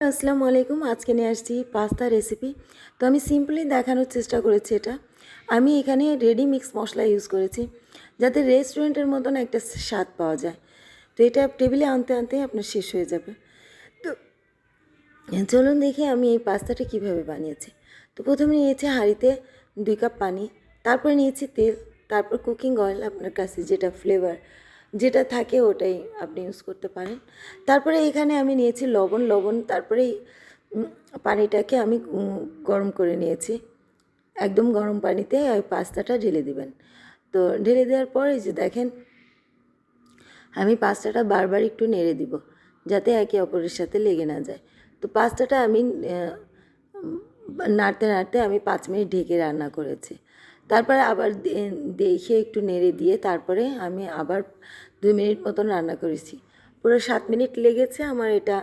আসসালামু আলাইকুম। আজকে নিয়ে আসছি পাস্তা রেসিপি। তো আমি সিম্পলি দেখানোর চেষ্টা করেছি এটা। আমি এখানে রেডি মিক্স মশলা ইউজ করেছি, যাতে রেস্টুরেন্টের মতন একটা স্বাদ পাওয়া যায়। তো এটা টেবিলে আনতে আনতে আপনার শেষ হয়ে যাবে। তো চলুন দেখি আমি এই পাস্তাটা কিভাবে বানিয়েছি। তো প্রথমে নিয়েছি হাঁড়িতে 2 কাপ পানি, তারপরে নিয়েছি তেল, তারপর কুকিং অয়েল, আপনার কাছে যেটা ফ্লেভার যেটা থাকে ওটাই আপনি ইউজ করতে পারেন। তারপরে এখানে আমি নিয়েছি লবণ, তারপরে পানিটাকে আমি গরম করে নিয়েছি। একদম গরম পানিতে ওই পাস্তাটা ঢেলে দিবেন। তো ঢেলে দেওয়ার পর এই যে দেখেন, আমি পাস্তাটা বারবার একটু নেড়ে দিব, যাতে একে অপরের সাথে লেগে না যায়। তো পাস্তাটা আমি নাড়তে নাড়তে আমি 5 মিনিট ঢেকে রান্না করেছি। তারপরে আবার দেখে একটু নেড়ে দিয়ে তারপরে আমি আবার 2 মিনিট মতন রান্না করেছি। পুরো 7 মিনিট লেগেছে আমার এটা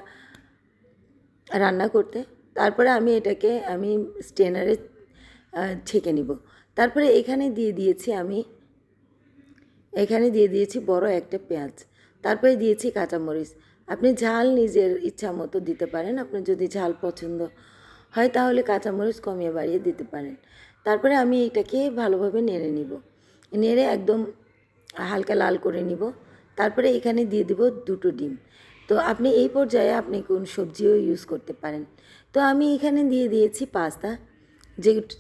রান্না করতে। তারপরে আমি এটাকে স্ট্রেনারে ছেঁকে নিব। তারপরে এখানে দিয়ে দিয়েছি বড় একটা পেঁয়াজ, তারপরে দিয়েছি কাঁচামরিচ। আপনি ঝাল নিজের ইচ্ছা মতো দিতে পারেন। আপনার যদি ঝাল পছন্দ হয় তাহলে কাঁচামরিচ কমিয়ে বাড়িয়ে দিতে পারেন। তারপরে আমি এটাকে ভালোভাবে নেড়ে নিব, নেড়ে একদম হালকা লাল করে নিব। তারপরে এখানে দিয়ে দিব 2টো ডিম। তো আপনি এই পর্যায়ে আপনি কোন সবজিও ইউজ করতে পারেন। তো আমি এখানে দিয়ে দিয়েছি পাস্তা,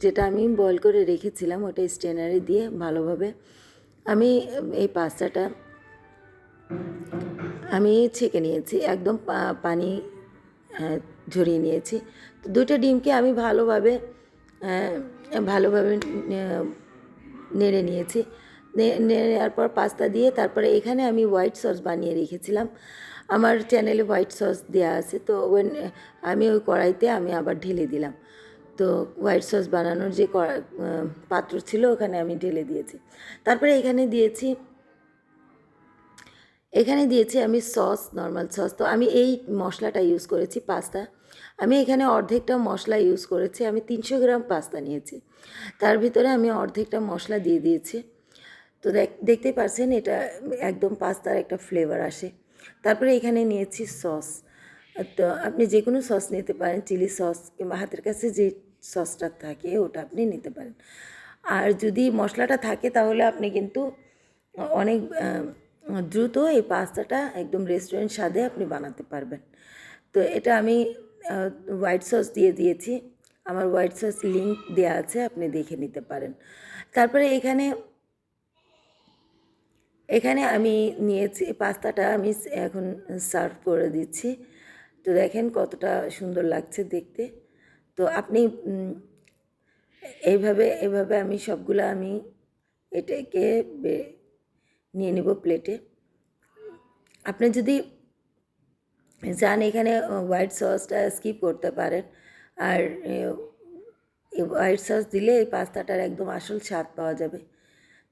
যেটা আমি বয়েল করে রেখেছিলাম, ওটা স্ট্রেনারে দিয়ে ভালোভাবে আমি এই পাস্তাটা আমি ছেঁকে নিয়েছি, একদম পানি ঝরিয়ে নিয়েছি। তো 2টা ডিমকে আমি ভালোভাবে ভালোভাবে নেড়ে নিয়েছি। নেড়ে নেওয়ার পর পাস্তা দিয়ে তারপরে এখানে আমি হোয়াইট সস বানিয়ে রেখেছিলাম। আমার চ্যানেলে হোয়াইট সস দেওয়া আছে। তো আমি ওই কড়াইতে আমি আবার ঢেলে দিলাম। তো হোয়াইট সস বানানোর যে পাত্র ছিল ওখানে আমি ঢেলে দিয়েছি। তারপরে এখানে দিয়েছি আমি সস, নর্মাল সস। তো আমি এই মশলাটা ইউজ করেছি পাস্তা। আমি এখানে অর্ধেকটা মশলা ইউজ করেছি। আমি 300 গ্রাম পাস্তা নিয়েছি, তার ভিতরে আমি অর্ধেকটা মশলা দিয়ে দিয়েছি। তো দেখতেই পাচ্ছেন এটা একদম পাস্তার একটা ফ্লেভার আসে। তারপরে এখানে নিয়েছি সস। তো আপনি যে কোনো সস নিতে পারেন, চিলি সস কিংবা হাতের কাছে যে সসটা থাকে ওটা আপনি নিতে পারেন। আর যদি মশলাটা থাকে তাহলে আপনি কিন্তু অনেক দ্রুত এই পাস্তাটা একদম রেস্টুরেন্ট স্বাদে আপনি বানাতে পারবেন। তো এটা আমি হোয়াইট সস দিয়ে দিয়েছি। আমার হোয়াইট সস লিঙ্ক দেওয়া আছে, আপনি দেখে নিতে পারেন। তারপরে এখানে আমি নিয়েছি পাস্তাটা, আমি এখন সার্ভ করে দিচ্ছি। তো দেখেন কতটা সুন্দর লাগছে দেখতে। তো আপনি এইভাবে আমি সবগুলো এটাকে নিয়ে নেব প্লেটে। আপনি যদি চান এখানে হোয়াইট সসটা স্কিপ করতে পারেন। আর এই হোয়াইট সস দিলে এই পাস্তাটার একদম আসল স্বাদ পাওয়া যাবে।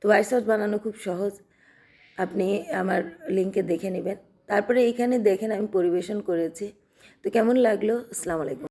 তো হোয়াইট সস বানানো খুব সহজ, আপনি আমার লিঙ্কে দেখে নেবেন। তারপরে এইখানে দেখেন আমি পরিবেশন করেছি। তো কেমন লাগলো? আসসালামু আলাইকুম।